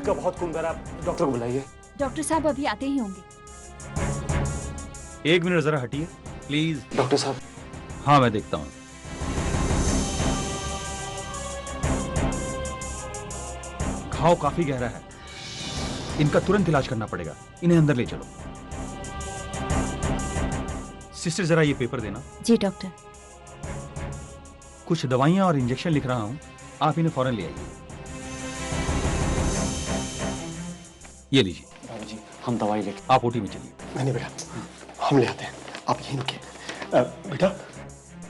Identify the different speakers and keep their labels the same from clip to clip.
Speaker 1: खुद का बहुत खून बह रहा है, डॉक्टर को बुलाइए।
Speaker 2: डॉक्टर साहब अभी आते ही होंगे।
Speaker 3: 1 मिनट जरा हटिए प्लीज।
Speaker 1: डॉक्टर साहब।
Speaker 3: हाँ मैं देखता हूँ। घाव काफी गहरा है, इनका तुरंत इलाज करना पड़ेगा। इन्हें अंदर ले चलो। सिस्टर जरा ये पेपर देना।
Speaker 2: जी डॉक्टर।
Speaker 3: कुछ दवाइयां और इंजेक्शन लिख रहा हूं, आप इन्हें फौरन ले आइए। ये लीजिए।
Speaker 1: बाबू जी हम दवाई लेके।
Speaker 3: आप ओटी में चलिए।
Speaker 1: नहीं बेटा हम ले आते हैं, आप यहीं रुकिए। बेटा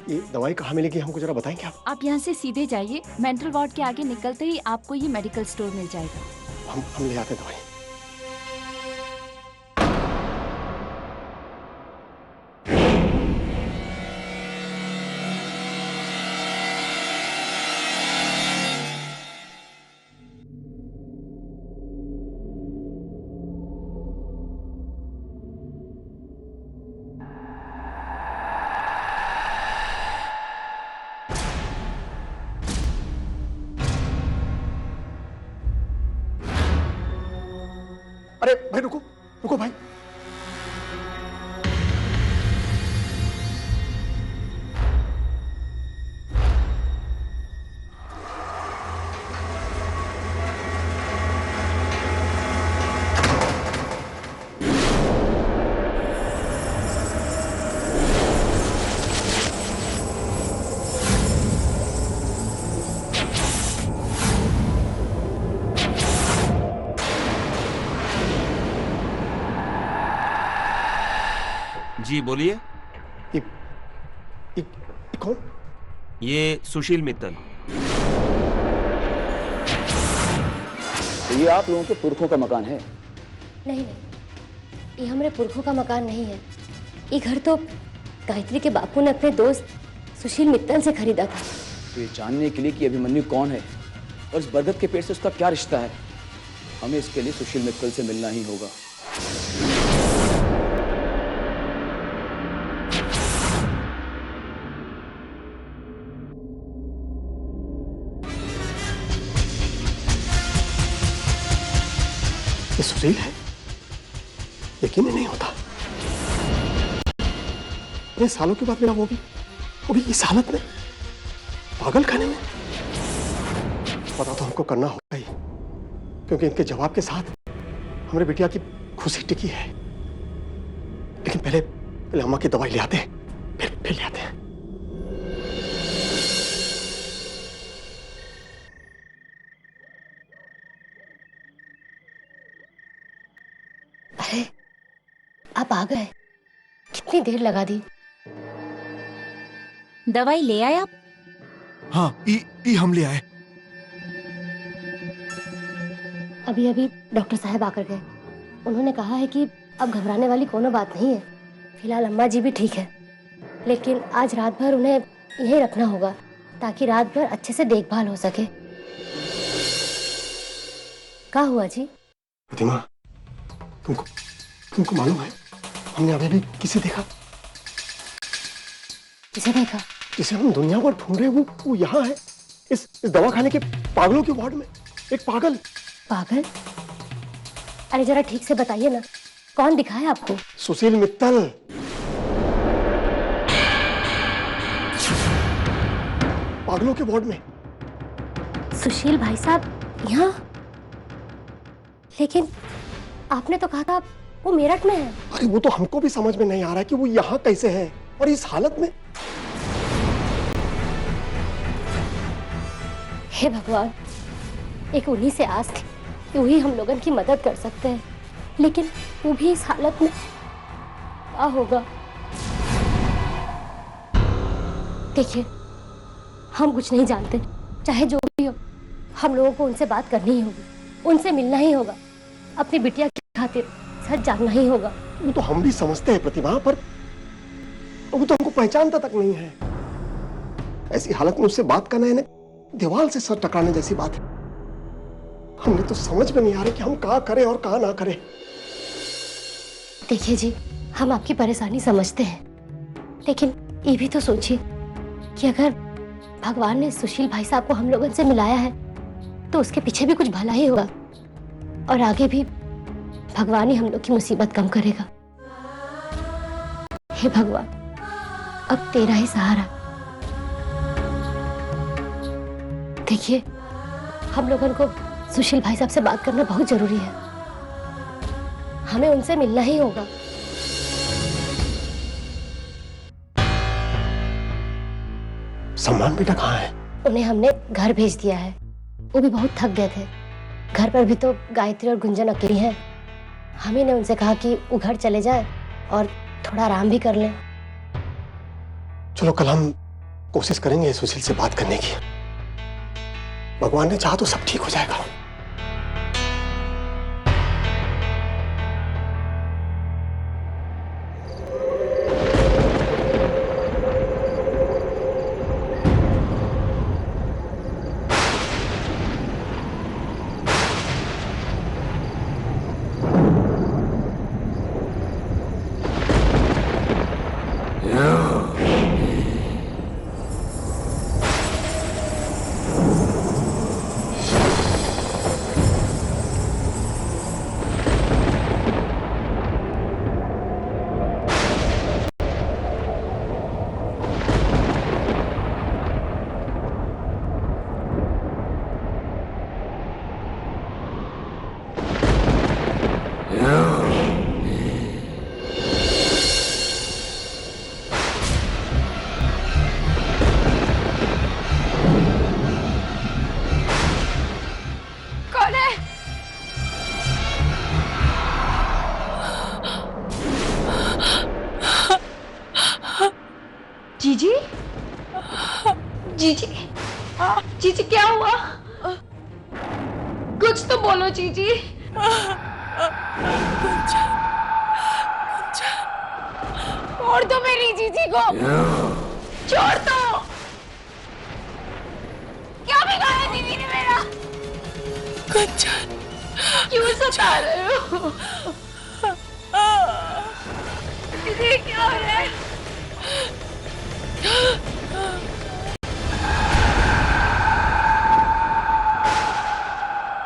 Speaker 1: ये दवाई कहाँ मिलेगी हमको जरा बताएंगे आप?
Speaker 2: आप यहाँ से सीधे जाइए, मेंटल वार्ड के आगे निकलते ही आपको ये मेडिकल स्टोर मिल जाएगा।
Speaker 1: हम ले आते हैं दवाई। अरे भाई रुको रुको भाई।
Speaker 4: जी बोलिए।
Speaker 1: कौन?
Speaker 4: ये सुशील मित्तल।
Speaker 5: तो ये आप लोगों के पुरखों का मकान है?
Speaker 6: नहीं नहीं, ये हमारे पुरखों का मकान नहीं है। ये घर तो गायत्री के बापू ने अपने दोस्त सुशील मित्तल से खरीदा था।
Speaker 5: तो ये जानने के लिए कि अभिमन्यु कौन है और इस बरगद के पेड़ से उसका क्या रिश्ता है, हमें इसके लिए सुशील मित्तल से मिलना ही होगा।
Speaker 1: ये सुशील है? यकीन ही नहीं होता। इतने सालों के बाद मेरा वो भी इस हालत में, पागल खाने में। पता तो हमको करना होगा ही, क्योंकि इनके जवाब के साथ हमारे बिटिया की खुशी टिकी है। लेकिन पहले अम्मा की दवाई ले आते हैं, फिर ले आते हैं।
Speaker 6: अरे आप आ गए, कितनी देर लगा दी।
Speaker 2: दवाई ले आए आप?
Speaker 7: हाँ ई हम ले आए।
Speaker 6: अभी अभी डॉक्टर साहब आकर गए। उन्होंने कहा है कि अब घबराने वाली कोनो बात नहीं है। फिलहाल अम्मा जी भी ठीक है, लेकिन आज रात भर उन्हें यहीं रखना होगा ताकि रात भर अच्छे से देखभाल हो सके। क्या हुआ जी?
Speaker 1: प्रतिमा, तुमको मालूम है हमने अभी भी किसे देखा?
Speaker 6: किसे देखा?
Speaker 1: जिसे हम दुनिया भर ढूंढ रहे हैं, वो यहाँ है, इस दवाखाने के पागलों के वार्ड में। एक पागल।
Speaker 6: पागल? अरे जरा ठीक से बताइए ना, कौन दिखा है आपको?
Speaker 1: सुशील मित्तल। पागलों के वार्ड में।
Speaker 6: सुशील भाई साहब यहाँ? लेकिन आपने तो कहा था वो मेरठ में है।
Speaker 1: अरे वो तो हमको भी समझ में नहीं आ रहा है कि वो यहाँ कैसे है और इस हालत में।
Speaker 6: हे भगवान, एक उन्हीं से आस थी कि वही हम लोगों की मदद कर सकते हैं, लेकिन वो भी इस हालत में। क्या होगा? देखिए, हम कुछ नहीं जानते, चाहे जो भी हो, हम लोगों को उनसे बात करनी ही होगी, उनसे मिलना ही होगा, अपनी बिटिया की खातिर सच जानना ही होगा।
Speaker 1: वो तो हम भी समझते हैं प्रतिभा, पर वो तो हमको पहचानता तक नहीं है। ऐसी हालत में उससे बात करना है दीवार से सर टकराने जैसी बात है। हमने तो समझ में नहीं आ रहा कि हम कहा करें और कहा ना करें।
Speaker 6: देखिए जी, हम आपकी परेशानी समझते हैं, लेकिन ये भी तो सोचिए कि अगर भगवान ने सुशील भाई साहब को हम लोगों से मिलाया है तो उसके पीछे भी कुछ भला ही होगा। और आगे भी भगवान ही हम लोग की मुसीबत कम करेगा। हे भगवान, अब तेरा ही सहारा। देखिए, हम लोगों को सुशील भाई साहब से बात करना बहुत जरूरी है। हमें उनसे मिलना ही होगा।
Speaker 1: सम्मान बेटा कहाँ है?
Speaker 6: उन्हें हमने घर भेज दिया है। वो भी बहुत थक गए थे। घर पर भी तो गायत्री और गुंजन अकेली हैं। हमी ने उनसे कहा कि वो घर चले जाए और थोड़ा आराम भी कर लें।
Speaker 1: चलो कल हम कोशिश करेंगे सुशील से बात करने की। भगवान ने चाहा तो सब ठीक हो जाएगा।
Speaker 2: जीजी, जीजी, जीजी क्या हुआ? कुछ तो बोलो जीजी। छोड़ दो मेरी जीजी को, छोड़ दो। क्या बिगाड़ा दीदी ने मेरा? क्यों सता रहे हो? दीदी क्या हो रहा है?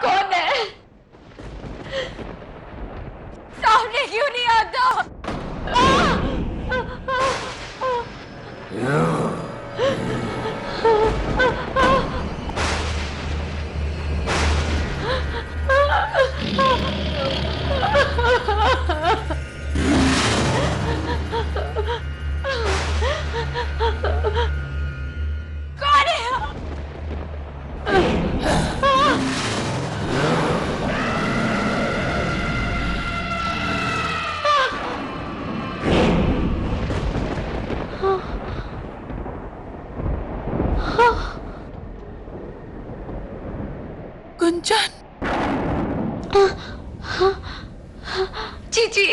Speaker 2: कौन है? सामने क्यों नहीं आता? कौन है?
Speaker 8: गुंजन,
Speaker 2: जीजी,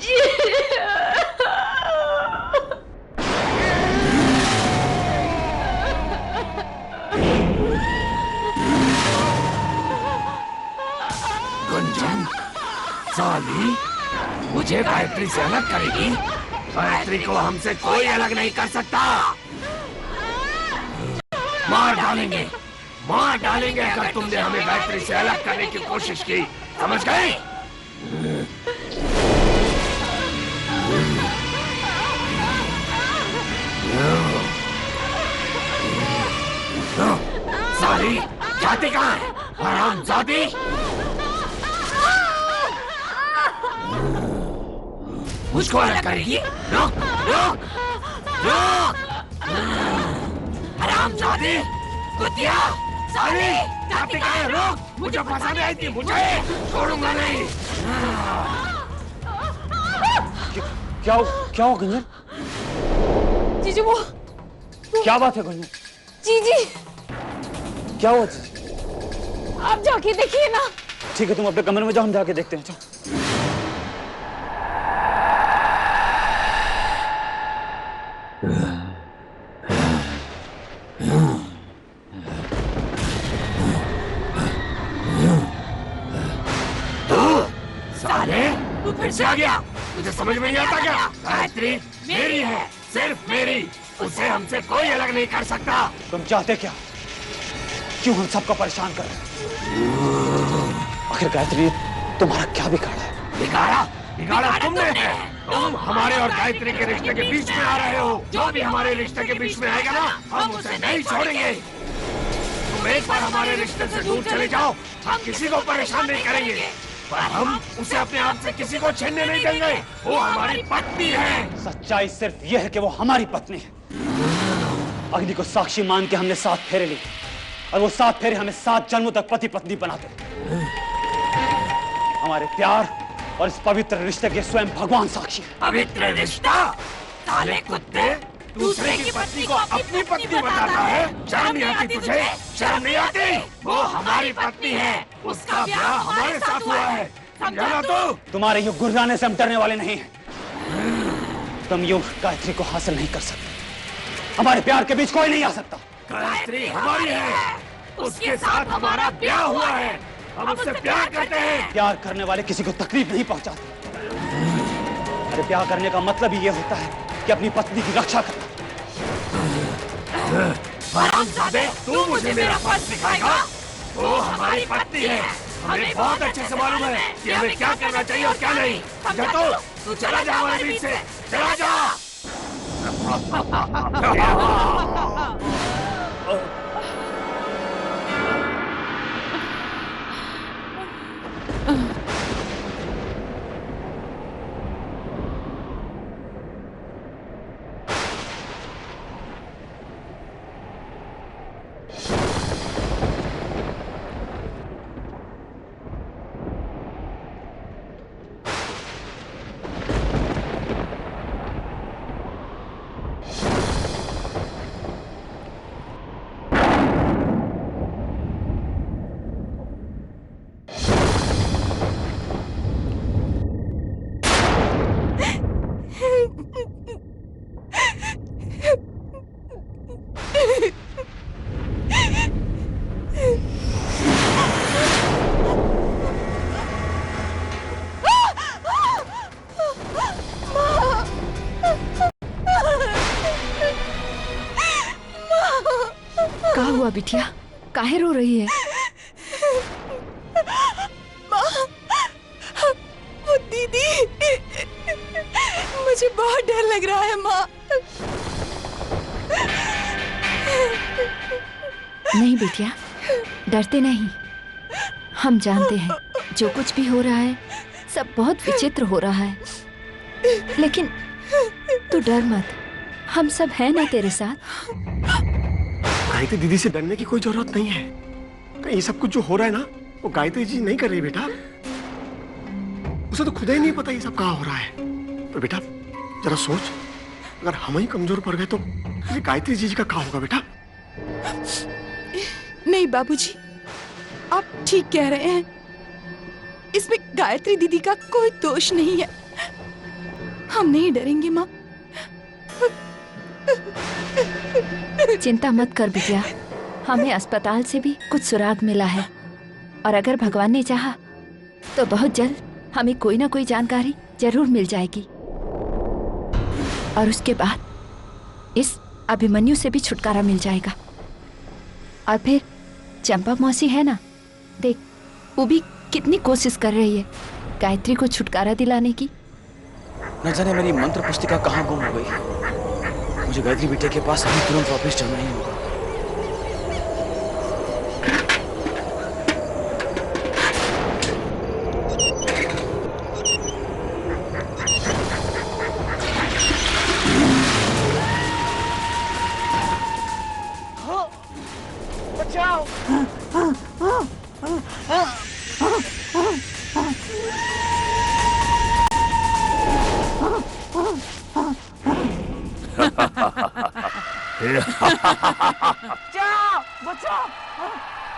Speaker 2: जी।
Speaker 9: गुंजन, साली, मुझे गायत्री से अलग करेगी? गायत्री को हमसे कोई अलग नहीं कर सकता। मार डालेंगे, मार डालेंगे अगर तुमने हमें गायत्री से अलग करने की कोशिश की। समझ गए? साली, जाती कहाँ है? हरामजादी! मुझको अलग करेगी? रुक, रुक, रुक! हरामजादी! कुतिया! साली! जाती कहाँ है? रुक! मुझे फंसाने आई थी, मुझे छोड़ूंगा नहीं।
Speaker 5: क्या हो गुंजन?
Speaker 8: जीजू वो
Speaker 5: क्या बात है गुंजन?
Speaker 8: जीजी,
Speaker 5: क्या हुआ जीजी?
Speaker 8: आप जाके देखिए ना।
Speaker 5: ठीक है, तुम अपने कमरे में जाओ, हम जाके देखते हैं। जाओ।
Speaker 9: तू फिर से आ गया? तुझे समझ में नहीं आता क्या? गायत्री मेरी है, सिर्फ मेरी। उसे हमसे कोई अलग नहीं कर सकता।
Speaker 5: तुम चाहते क्या? क्यों हम सबको परेशान कर रहे हो? आखिर गायत्री तुम्हारा क्या बिगाड़ा है?
Speaker 9: बिगाड़ा बिगाड़ा तुमने है। तुम हमारे और गायत्री के रिश्ते के बीच में आ रहे हो। जो भी हमारे रिश्ते के बीच में आएगा ना, हम उसे नहीं छोड़ेंगे। तुम एक बार हमारे रिश्ते से दूर चले जाओ, हम किसी को परेशान नहीं करेंगे, पर हम उसे अपने आप से किसी को छीनने नहीं देंगे। वो हमारी पत्नी है।
Speaker 5: सच्चाई सिर्फ यह है कि वो हमारी पत्नी है। अग्नि को साक्षी मान के हमने 7 फेरे लिए और वो 7 फेरे हमें 7 जन्मों तक पति पत्नी बनाते। हमारे प्यार और इस पवित्र रिश्ते के स्वयं भगवान साक्षी है।
Speaker 9: पवित्र रिश्ता? साले कुत्ते, दूसरे की पत्नी को अपनी पत्नी बताता है। शर्म नहीं आती तुझे? शर्म नहीं आती? वो हमारी पत्नी है, उसका ब्याह हमारे साथ हुआ है, समझा ना तू?
Speaker 5: तुम्हारे युग गुर्राने से हम डरने वाले नहीं हैं। तुम युग गायत्री को हासिल नहीं कर सकते। हमारे प्यार के बीच कोई नहीं आ सकता।
Speaker 9: गायत्री हमारी है, उसके साथ हमारा ब्याह हुआ है, हम उससे प्यार करते हैं।
Speaker 5: प्यार करने वाले किसी को तकलीफ नहीं पहुंचाते। अरे प्यार करने का मतलब ही ये होता है कि अपनी पत्नी की रक्षा करना।
Speaker 9: हरामजादे, तू मुझे मेरा फर्ज सिखाएगा? वो हमारी पत्नी है, हमें बहुत अच्छे से मालूम है कि हमें क्या करना चाहिए और क्या नहीं। समझा तू चला जा हमारे बीच से, चला जा।
Speaker 2: क्या हुआ बिटिया? काहे रो रही है?
Speaker 8: वो दीदी, मुझे बहुत डर लग रहा है माँ।
Speaker 2: नहीं बिटिया, डरते नहीं। हम जानते हैं जो कुछ भी हो रहा है सब बहुत विचित्र हो रहा है, लेकिन तू डर मत, हम सब हैं ना तेरे साथ।
Speaker 1: गायत्री दीदी से डरने की कोई जरूरत नहीं है। ये सब कुछ जो हो रहा है ना, वो गायत्री जी नहीं कर रही बेटा। उसे तो खुद ही नहीं पता ये सब कहाँ हो रहा है। पर बेटा जरा सोच, अगर हम ही कमजोर पड़ गए तो ये गायत्री जी का क्या होगा बेटा?
Speaker 8: नहीं बाबूजी, आप ठीक कह रहे हैं। इसमें गायत्री दीदी का कोई दोष नहीं है। हम नहीं डरेंगे माँ।
Speaker 2: चिंता मत कर बिटिया, हमें अस्पताल से भी कुछ सुराग मिला है और अगर भगवान ने चाहा तो बहुत जल्द हमें कोई ना कोई जानकारी जरूर मिल जाएगी और उसके बाद इस अभिमन्यु से भी छुटकारा मिल जाएगा। और फिर चंपा मौसी है ना, देख वो भी कितनी कोशिश कर रही है गायत्री को छुटकारा दिलाने की।
Speaker 5: न जाने मेरी मंत्र पुस्तिका कहाँ गुम हो गई। मुझे गायत्री बेटे के पास अभी तुरंत वापस जाना ही होगा।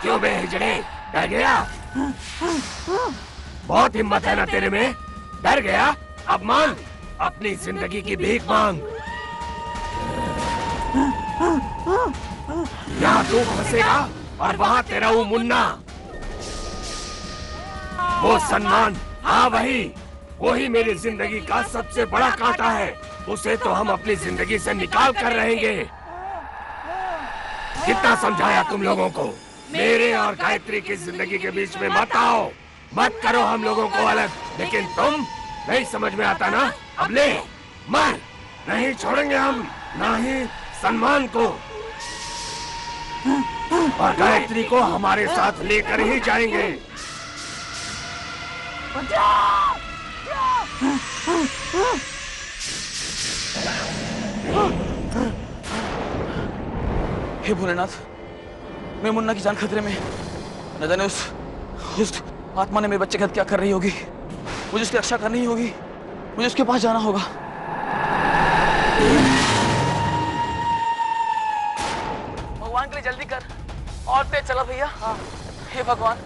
Speaker 9: क्यों बे हिजड़े, डर गया? बहुत हिम्मत है ना तेरे में? डर गया? अब मांग, अपनी जिंदगी की भीख मांग। यहाँ तू फंसेगा और वहाँ तेरा वो मुन्ना। वो सम्मान, हाँ वही मेरी जिंदगी का सबसे बड़ा कांटा है। उसे तो हम अपनी जिंदगी से निकाल कर रहेंगे। कितना समझाया तुम लोगों को, मेरे और गायत्री की जिंदगी के बीच में मत आओ। मत करो हम लोगों को अलग, लेकिन तुम नहीं समझ में आता ना? अब ले मर, नहीं छोड़ेंगे हम, ना ही सम्मान को, और गायत्री को हमारे साथ लेकर ही जाएंगे।
Speaker 10: हे भोलेनाथ, मैं मुन्ना की जान खतरे में। न जाने उस आत्मा ने मेरे बच्चे के साथ क्या कर रही होगी। मुझे उसकी रक्षा करनी होगी, मुझे उसके पास जाना होगा। भगवान के लिए जल्दी कर, और तेज चला भैया। हाँ हे भगवान,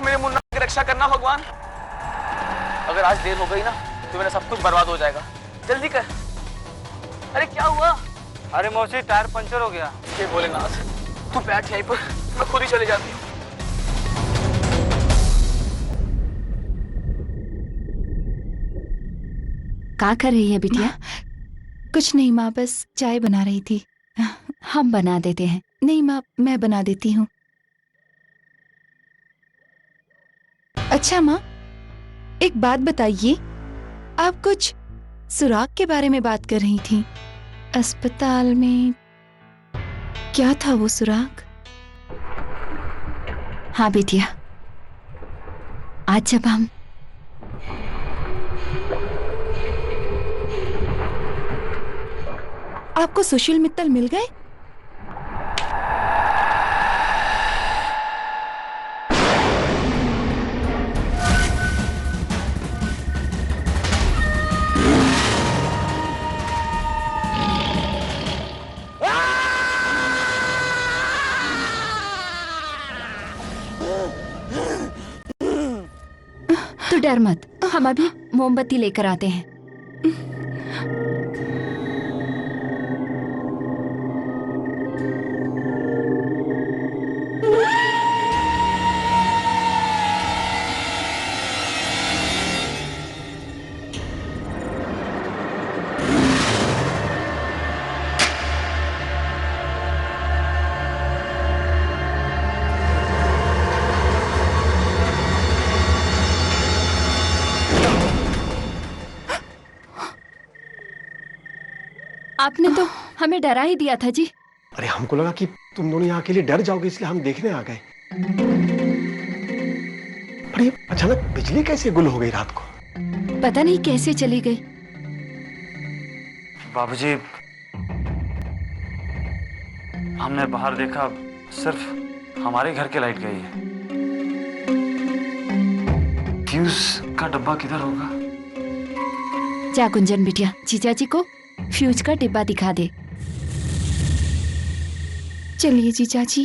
Speaker 10: मेरे मुन्ना की रक्षा करना भगवान। अगर आज देर हो गई ना तो मेरा सब कुछ बर्बाद हो जाएगा। जल्दी कर। अरे क्या हुआ?
Speaker 5: अरे मौसी, टायर पंचर हो गया।
Speaker 10: हे भोलेनाथ, तू बैठ यहीं पर, मैं खुद ही चली जाती हूँ।
Speaker 2: क्या कर रही है बिटिया?
Speaker 8: कुछ नहीं माँ, बस चाय बना रही थी।
Speaker 2: हम बना देते हैं।
Speaker 8: नहीं माँ, मैं बना देती हूँ। अच्छा माँ, एक बात बताइए, आप कुछ सुराग के बारे में बात कर रही थी। अस्पताल में क्या था वो सुराग?
Speaker 2: हाँ बिटिया, आज जब हम
Speaker 8: आपको सुशील मित्तल मिल गए?
Speaker 2: तू डर मत, हम अभी मोमबत्ती लेकर आते हैं। आपने तो हमें डरा ही दिया था जी।
Speaker 1: अरे हमको लगा कि तुम दोनों यहाँ अकेले डर जाओगे, इसलिए हम देखने आ गए। अरे अचानक बिजली कैसे गुल हो गई रात को?
Speaker 2: पता नहीं कैसे चली गई।
Speaker 5: बाबूजी, हमने बाहर देखा, सिर्फ हमारे घर की लाइट गई है। फ्यूज का डब्बा किधर होगा?
Speaker 2: जा गुंजन बिटिया, जीजा जी को फ्यूज का डिब्बा दिखा दे।
Speaker 8: चलिए जीजा जी।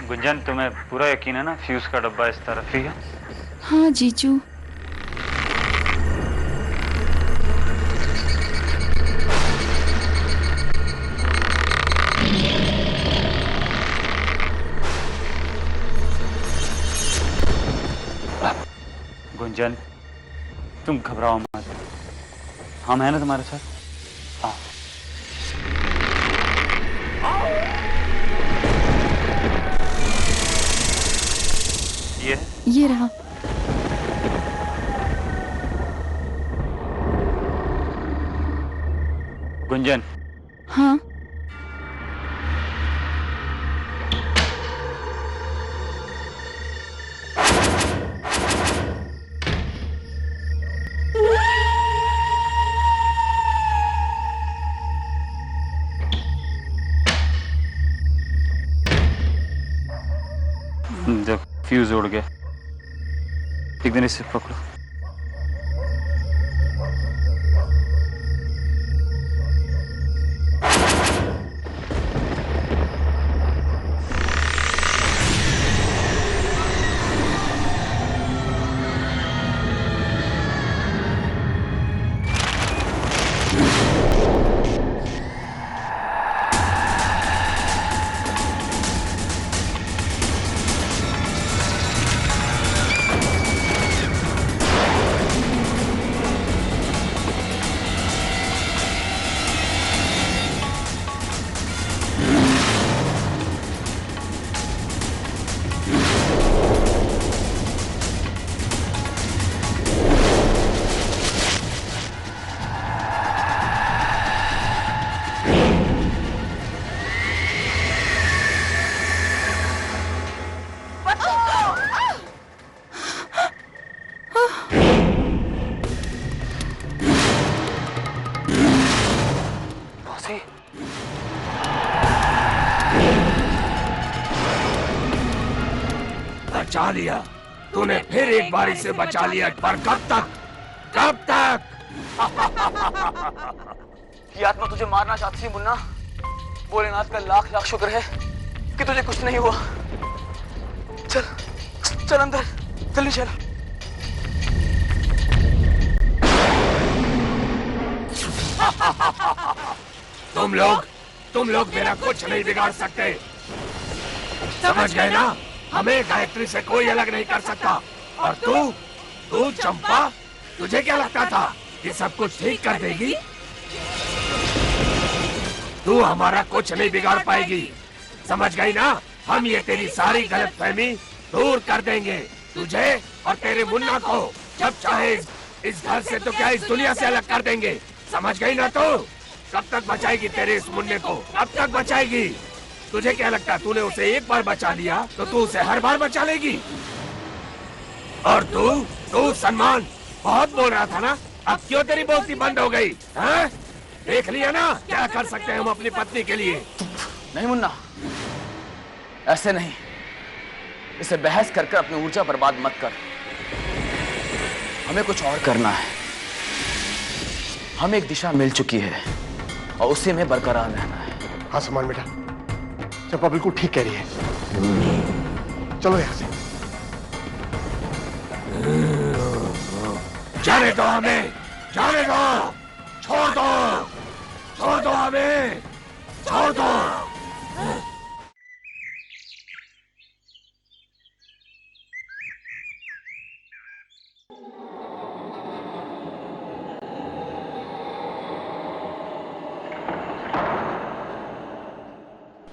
Speaker 5: गुंजन, तुम्हें पूरा यकीन है ना फ्यूज का डब्बा इस तरफ ही है?
Speaker 8: हाँ जीजू।
Speaker 5: गुंजन, तुम घबराओ मत, हम हैं ना तुम्हारे साथ। आओ।
Speaker 8: ये रहा।
Speaker 5: गुंजन।
Speaker 8: हाँ।
Speaker 5: जब फ्यूज उड़ गया, एक दिन इसे पकड़ो।
Speaker 10: सही।
Speaker 9: बचा लिया तूने, फिर एक बारी से बचा लिया, पर कब तक? कब तक?
Speaker 10: ये आत्मा तुझे मारना चाहती थी मुन्ना। भोलेनाथ का लाख लाख शुक्र है कि तुझे कुछ नहीं हुआ। चल चल अंदर, जल्दी चल।
Speaker 9: तुम लोग मेरा कुछ नहीं बिगाड़ सकते, समझ गए ना? हमें गायत्री से कोई अलग नहीं कर सकता। और तू चंपा, तुझे क्या लगता था कि सब कुछ ठीक कर देगी? तू हमारा कुछ नहीं बिगाड़ पाएगी, समझ गई ना? हम ये तेरी सारी गलतफहमी दूर कर देंगे, तुझे और तेरे मुन्ना को जब चाहे इस घर से तो क्या इस दुनिया से अलग कर देंगे, समझ गई ना? तू कब तक बचाएगी तेरे इस मुन्ने को? कब तक बचाएगी? तुझे क्या लगता है तूने उसे एक बार बचा लिया तो तू उसे हर बार बचा लेगी? और तू सम्मान बहुत बोल रहा था ना, अब क्यों तेरी बोलती बंद हो गई? हाँ? देख लिया ना क्या कर सकते हैं हम अपनी पत्नी के लिए।
Speaker 10: नहीं मुन्ना, ऐसे नहीं। इसे बहस कर कर अपनी ऊर्जा बर्बाद मत कर। हमें कुछ और करना है। हमें एक दिशा मिल चुकी है और उसी में बरकरार रहना है।
Speaker 1: हाँ सम्मान बेटा, चंपा बिल्कुल ठीक कह रही है। चलो यहाँ से।
Speaker 9: जाने दो हमें, जाने दो, छोड़ दो हमें, छोड़ दो।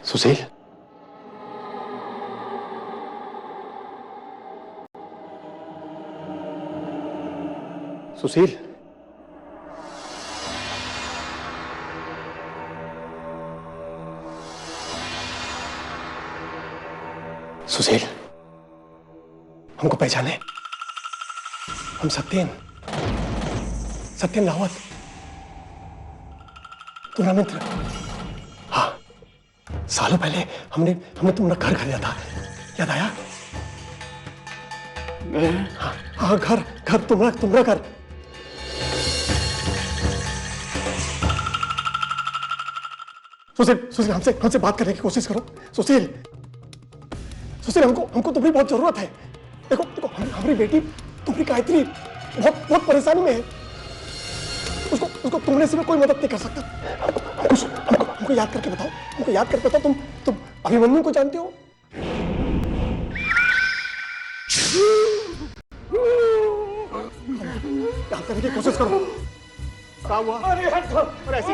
Speaker 1: सुशील, सुशील, सुशील, हमको पहचाने? हम सत्येन रावत, तुम्हारा मित्र। हाँ, सालों पहले हमने तुम्हारा घर खरीदा था, याद आया? हाँ, घर तुम्हारा घर। सुशील, हमसे बात करने की कोशिश करो। सुशील, हमको तुम्हारी बहुत जरूरत है। देखो हमारी बेटी, तुम्हारी गायत्री बहुत परेशानी में है। उसको तुमने सिवा कोई मदद नहीं कर सकता। हमको याद करके बताओ, तुम अभिमन्यु को जानते हो? याद करने की कोशिश करो। क्या हुआ? अरे ऐसी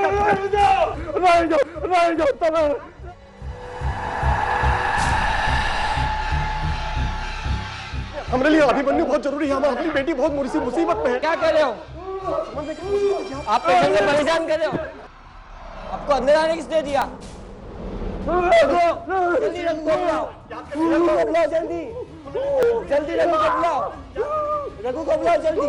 Speaker 1: हमारे लिए अभिमन्यु बहुत जरूरी है। हमारी बेटी बहुत मुसीबत में है।
Speaker 11: क्या कह रहे हो? आप पेशेंट को परेशान कर रहे हो? आपको अंदर आने किसने दिया? जल्दी रंग को बुलाओ, जल्दी रंग को बुलाओ, रघु को बुलाओ जल्दी।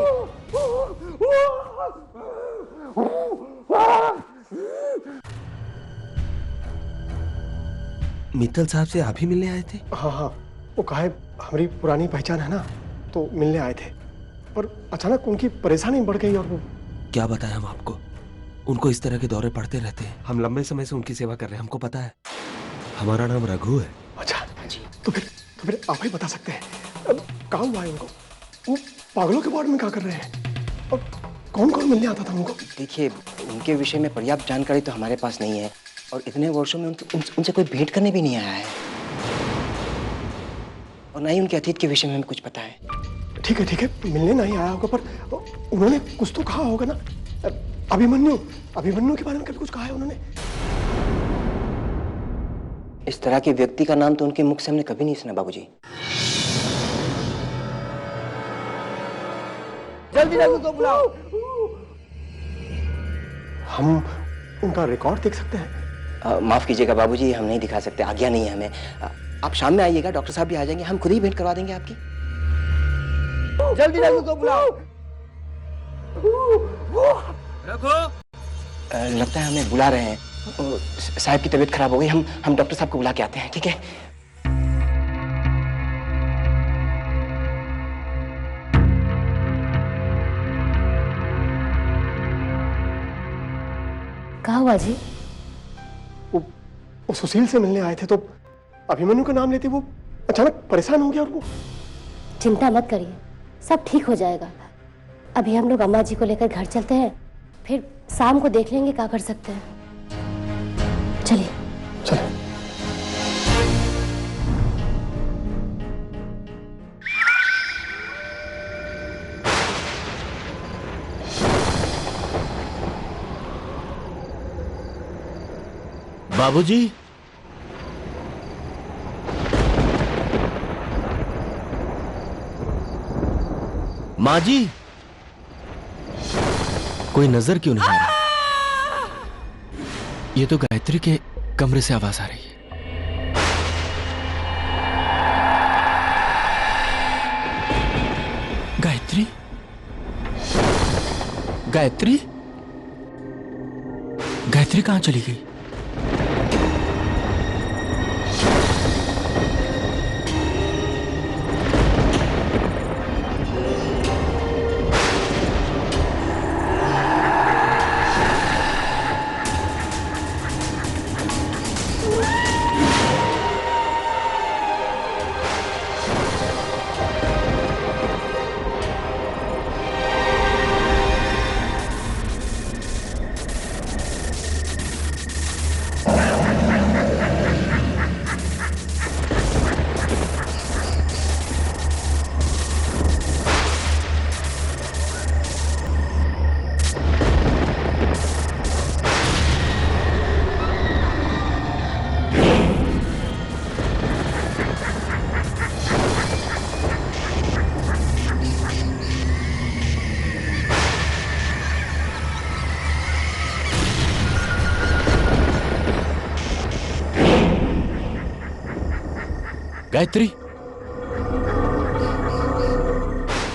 Speaker 4: मित्तल साहब से आप ही मिलने आए थे?
Speaker 1: हाँ, वो कहा है हमारी पुरानी पहचान है ना, तो मिलने आए थे। पर अचानक उनकी परेशानी बढ़ गई और वो।
Speaker 4: क्या बताएं हम आपको, उनको इस तरह के दौरे पड़ते रहते हैं। हम लंबे समय से उनकी सेवा कर रहे हैं, हमको पता है। हमारा नाम रघु है।
Speaker 1: अच्छा जी, तो फिर आप ही बता सकते हैं कहाँ हुआ है उनको? वो पागलों के वार्ड में क्या कर रहे हैं? और कौन कौन मिलने आता था उनको?
Speaker 11: देखिए, उनके विषय में पर्याप्त जानकारी तो हमारे पास नहीं है और इतने वर्षों में उनसे कोई भेंट करने भी नहीं आया है और ना ही उनके अतीत के विषय में हमें कुछ पता है।
Speaker 1: ठीक है, मिलने नहीं आया होगा, पर उन्होंने कुछ तो कहा होगा ना। अभिमन्यु के बारे में कभी कुछ कहा है उन्होंने?
Speaker 11: इस तरह के व्यक्ति का नाम तो उनके मुख से हमने कभी नहीं सुना बाबूजी। जल्दी रघु को बुलाओ।
Speaker 1: हम उनका रिकॉर्ड देख सकते हैं?
Speaker 11: माफ कीजिएगा बाबूजी, हम नहीं दिखा सकते, आज्ञा नहीं है हमें। आप शाम में आइएगा, डॉक्टर साहब भी आ जाएंगे, हम खुद ही भेंट करवा देंगे आपकी। जल्दी रघु को बुलाओ।
Speaker 10: रघु,
Speaker 11: लगता है हमें बुला रहे हैं। साहब की तबीयत खराब हो गई, हम डॉक्टर साहब को बुला के आते हैं, ठीक है?
Speaker 6: कहा हुआ जी?
Speaker 1: वो सुशील से मिलने आए थे तो अभिमन्यु का नाम लेते वो अचानक परेशान हो गया और वो।
Speaker 6: चिंता मत करिए, सब ठीक हो जाएगा। अभी हम लोग अम्मा जी को लेकर घर चलते हैं, फिर शाम को देख लेंगे क्या कर सकते हैं। चलिए
Speaker 1: चलिए।
Speaker 9: बाबूजी, माँ जी, कोई नजर क्यों नहीं आ रहा? ये तो गायत्री के कमरे से आवाज आ रही है। गायत्री, गायत्री, गायत्री कहां चली गई? गायत्री,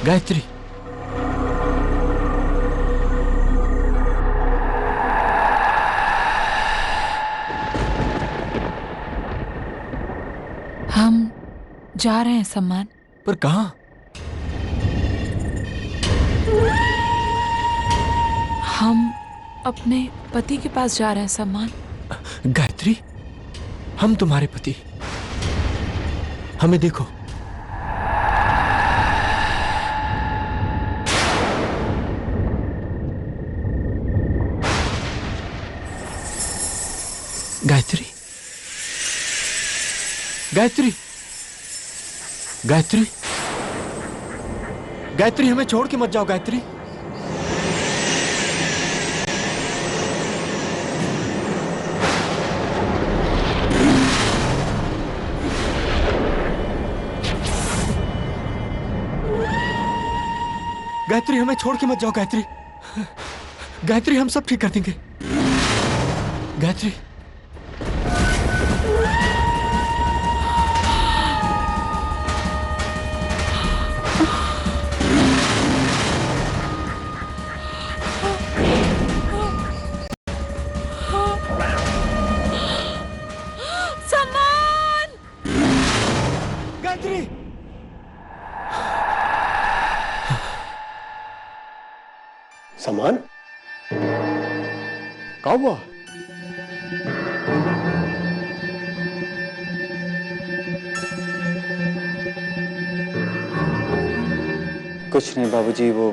Speaker 9: गायत्री,
Speaker 8: हम जा रहे हैं सम्मान।
Speaker 9: पर कहां?
Speaker 8: हम अपने पति के पास जा रहे हैं सम्मान।
Speaker 9: गायत्री, हम तुम्हारे पति, हमें देखो। गायत्री, गायत्री, गायत्री, गायत्री, हमें छोड़ के मत जाओ गायत्री। गायत्री, हमें छोड़ के मत जाओ गायत्री। गायत्री, हम सब ठीक कर देंगे। गायत्री,
Speaker 8: सम्मान,
Speaker 9: गायत्री,
Speaker 1: सम्मान, क्या हुआ?
Speaker 5: कुछ नहीं बाबूजी, वो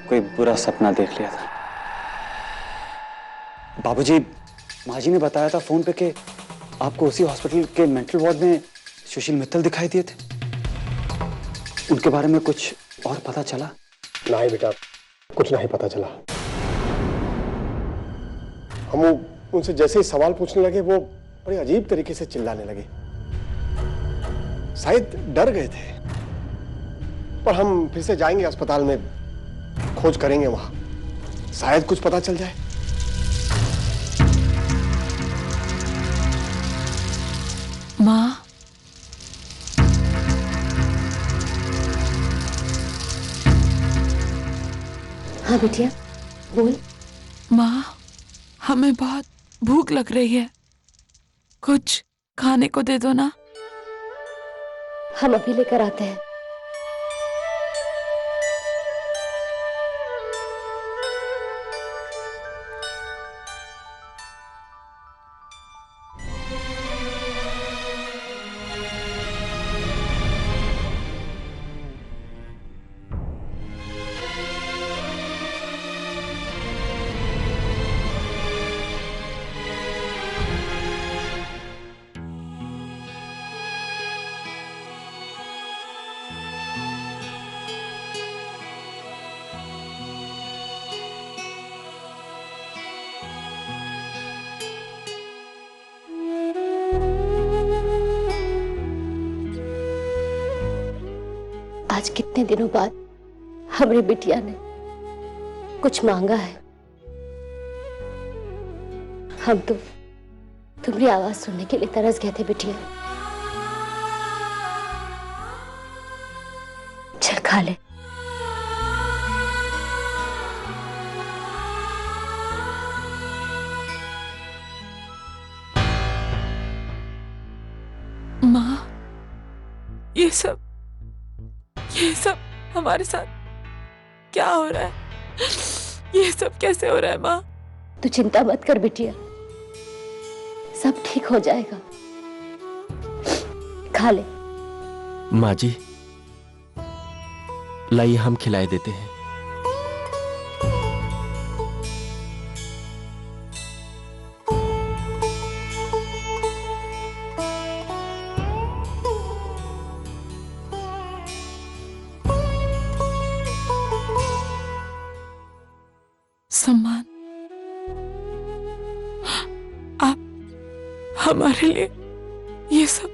Speaker 5: कोई बुरा सपना देख लिया था। बाबूजी, माँ जी ने बताया था फोन पे कि आपको उसी हॉस्पिटल के मेंटल वार्ड में सुशील मित्तल दिखाई दिए थे। उनके बारे में कुछ और पता चला?
Speaker 1: नहीं बेटा, कुछ नहीं पता चला। हम उनसे जैसे ही सवाल पूछने लगे वो बड़े अजीब तरीके से चिल्लाने लगे। शायद डर गए थे। पर हम फिर से जाएंगे अस्पताल में, खोज करेंगे वहां, शायद कुछ पता चल जाए।
Speaker 8: माँ,
Speaker 6: हाँ बिटिया, बोल।
Speaker 8: माँ, हमें बहुत भूख लग रही है, कुछ खाने को दे दो ना।
Speaker 6: हम अभी लेकर आते हैं। आज कितने दिनों बाद हमारी बिटिया ने कुछ मांगा है। हम तो तुम्हारी आवाज सुनने के लिए तरस गए थे बिटिया। चल खा ले।
Speaker 8: माँ, ये सब हमारे साथ क्या हो रहा है? ये सब कैसे हो रहा है माँ?
Speaker 6: तू चिंता मत कर बिटिया, सब ठीक हो जाएगा। खा ले।
Speaker 4: माँ जी, लाइए हम खिलाए देते हैं।
Speaker 8: सम्मान, आप हमारे लिए ये सब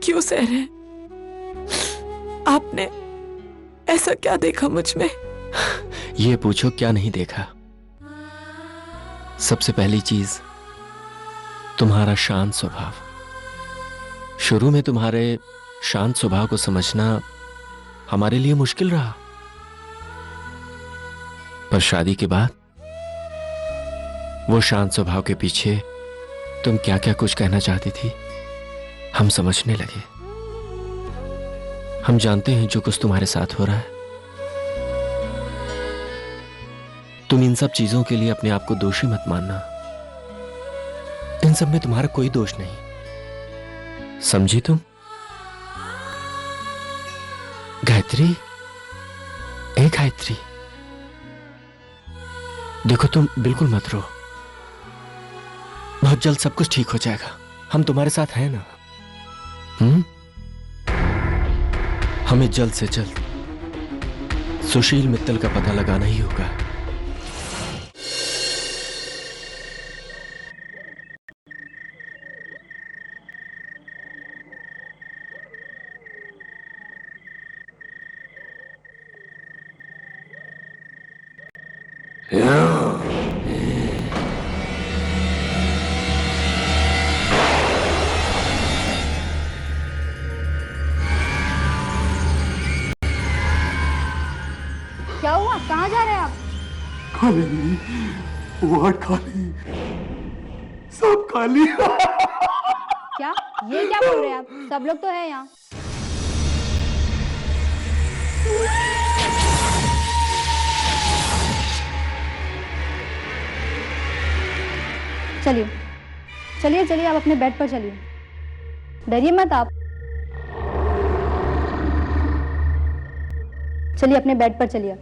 Speaker 8: क्यों सह रहे हैं? आपने ऐसा क्या देखा मुझ में?
Speaker 4: ये पूछो क्या नहीं देखा। सबसे पहली चीज तुम्हारा शांत स्वभाव। शुरू में तुम्हारे शांत स्वभाव को समझना हमारे लिए मुश्किल रहा, पर शादी के बाद वो शांत स्वभाव के पीछे तुम क्या क्या कुछ कहना चाहती थी हम समझने लगे। हम जानते हैं जो कुछ तुम्हारे साथ हो रहा है। तुम इन सब चीजों के लिए अपने आप को दोषी मत मानना। इन सब में तुम्हारा कोई दोष नहीं, समझी तुम? गायत्री, ए गायत्री, देखो तुम बिल्कुल मत रो। बहुत जल्द सब कुछ ठीक हो जाएगा। हम तुम्हारे साथ हैं ना? हमें जल्द से जल्द सुशील मित्तल का पता लगाना ही होगा।
Speaker 12: क्या हुआ? कहाँ जा रहे हैं आप?
Speaker 1: खाली, वार्ड खाली, सब खाली।
Speaker 12: क्या? ये क्या बोल रहे हैं आप? सब लोग तो है यहाँ। चलिए चलिए चलिए, आप अपने बेड पर चलिए, डरिए मत आप। चलिए अपने बेड पर चलिए।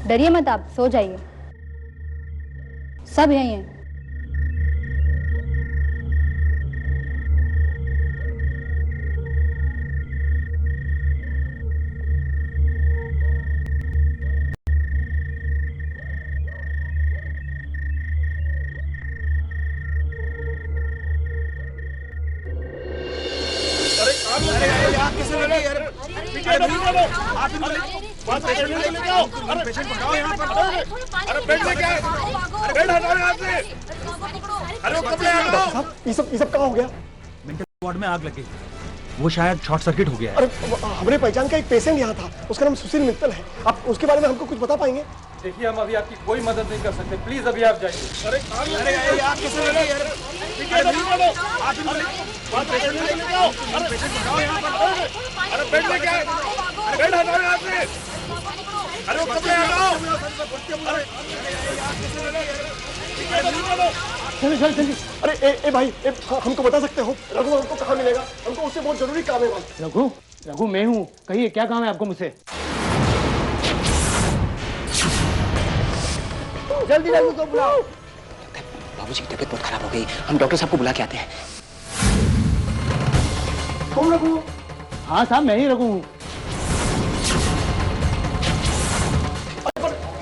Speaker 12: डरिए मत आप, सो जाइए, सब यहीं हैं।
Speaker 1: ये सब कहाँ हो गया?
Speaker 3: मेंटल वार्ड में आग लगी। वो शायद शॉर्ट सर्किट हो गया है।
Speaker 1: अरे हमारे पहचान का एक पेशेंट यहाँ था, उसका नाम सुशील मित्तल है। आप उसके बारे में हमको कुछ बता पाएंगे?
Speaker 13: देखिए हम अभी आपकी कोई मदद नहीं कर सकते, प्लीज अभी आप जाइए।
Speaker 1: अरे ए भाई, हमको बता सकते हो रघु हमको कहाँ मिलेगा? हमको उससे बहुत जरूरी काम है भाई।
Speaker 13: रघु मैं हूँ, कहिए क्या काम है आपको मुझसे?
Speaker 11: जल्दी रघु को बुलाओ। बाबूजी की तबीयत बहुत खराब हो गई, हम डॉक्टर साहब को बुला के आते हैं।
Speaker 1: तुम रघु?
Speaker 13: हाँ साहब मैं ही रघु हूँ।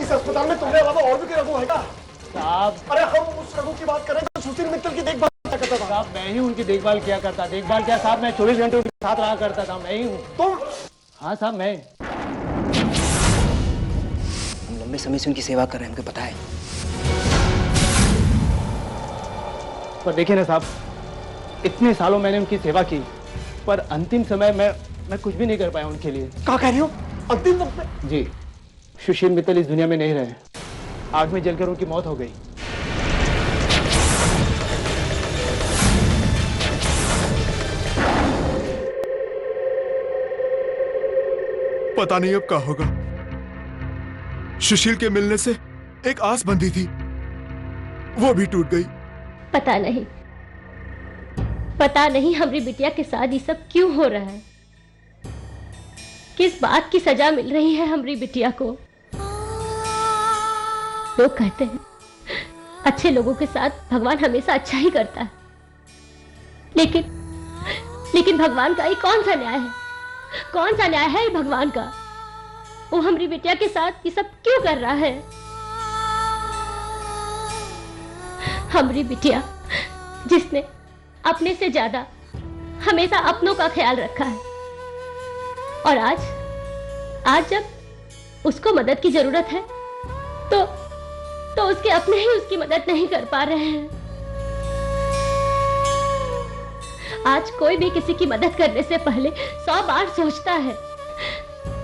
Speaker 1: इस अस्पताल में तुम्हारे अलावा और भी कोई रघु है क्या?
Speaker 13: साहब
Speaker 1: अरे हम उस रघु की बात करें जो सुशील मित्तल की देखभाल करता था।
Speaker 13: साहब मैं ही उनकी देखभाल किया करता। देखभाल क्या साहब, मैं 24 घंटे उनके साथ रहा करता था, मैं ही हूँ।
Speaker 1: तुम?
Speaker 13: हाँ साहब मैं।
Speaker 11: हम लंबे समय से उनकी सेवा कर रहे हैं, हमको पता है।
Speaker 13: पर देखिए ना साहब, इतने सालों मैंने उनकी सेवा की, पर अंतिम समय मैं कुछ भी नहीं कर पाया उनके लिए।
Speaker 1: क्या कह रही हो? अंतिम वक्त में?
Speaker 13: जी, सुशील मित्तल इस दुनिया में नहीं रहे, आग में जलकर उनकी मौत हो गई।
Speaker 7: पता नहीं अब क्या होगा। सुशील के मिलने से एक आस बंधी थी, वो भी टूट गई।
Speaker 6: पता नहीं हमारी बिटिया के साथ ये सब क्यों हो रहा है। किस बात की सजा मिल रही है हमारी बिटिया को। लोग कहते हैं अच्छे लोगों के साथ भगवान हमेशा अच्छा ही करता है, लेकिन भगवान का ये कौन सा न्याय है? कौन सा न्याय है भगवान का? वो हमारी बिटिया के साथ ये सब क्यों कर रहा है? हमारी बिटिया जिसने अपने से ज्यादा हमेशा अपनों का ख्याल रखा है, और आज जब उसको मदद की जरूरत है तो उसके अपने ही उसकी मदद नहीं कर पा रहे हैं। आज कोई भी किसी की मदद करने से पहले 100 बार सोचता है,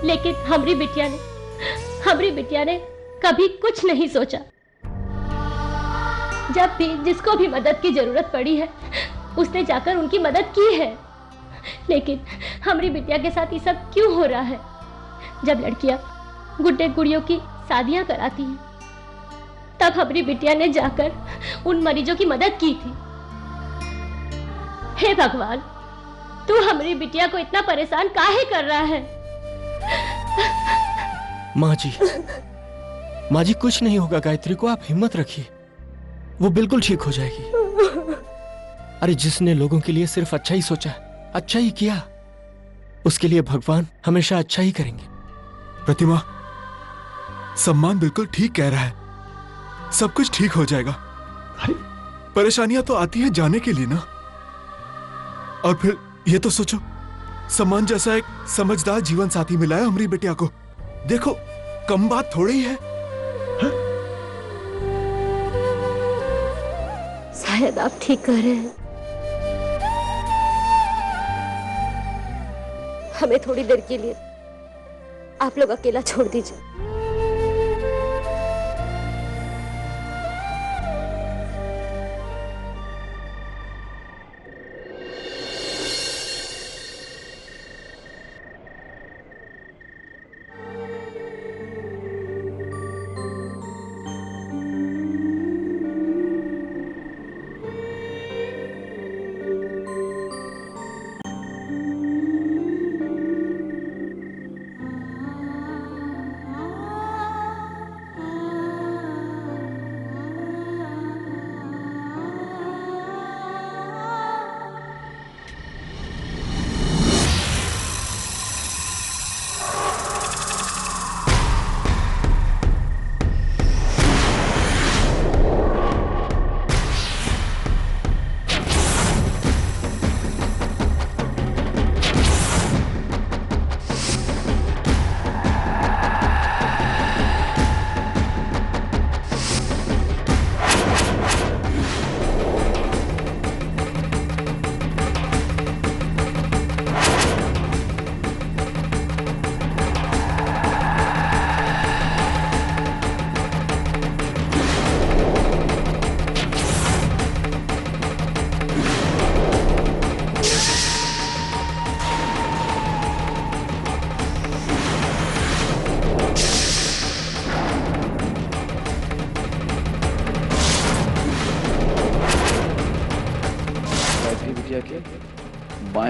Speaker 6: लेकिन हमारी बिटिया ने कभी कुछ नहीं सोचा। जब भी जिसको भी मदद की जरूरत पड़ी है उसने जाकर उनकी मदद की है। लेकिन हमारी बिटिया के साथ ये सब क्यों हो रहा है? जब लड़कियां गुड्डे गुड़ियों की शादियां कराती हैं, तब हमारी बिटिया ने जाकर उन मरीजों की मदद की थी। हे भगवान, तू हमारी बिटिया को इतना परेशान काहे कर रहा है?
Speaker 4: माँ जी कुछ नहीं होगा गायत्री को, आप हिम्मत रखिए, वो बिल्कुल ठीक हो जाएगी। अरे जिसने लोगों के लिए सिर्फ अच्छा ही सोचा, अच्छा ही किया, उसके लिए भगवान हमेशा अच्छा ही करेंगे।
Speaker 7: प्रतिमा, सम्मान बिल्कुल ठीक कह रहा है, सब कुछ ठीक हो जाएगा। परेशानियां तो आती हैं जाने के लिए ना। और फिर ये तो सोचो, सम्मान जैसा एक समझदार जीवन साथी मिला है हमारी बिटिया को। देखो कम बात थोड़ी है।
Speaker 6: शायद आप ठीक कह रहे हैं। हमें थोड़ी देर के लिए आप लोग अकेला छोड़ दीजिए।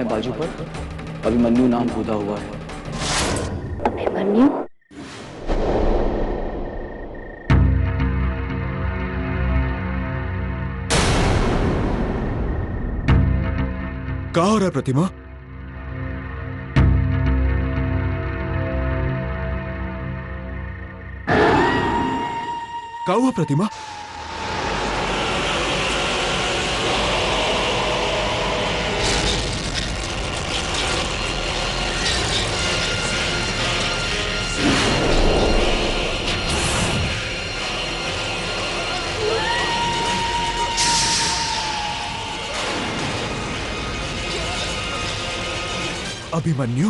Speaker 5: बाएं बाजू पर अभिमन्यु नाम खुदा हुआ है।
Speaker 6: अभिमन्यु?
Speaker 7: क्या हो रहा है प्रतिमा? क्या हुआ प्रतिमा? अभिमन्यु?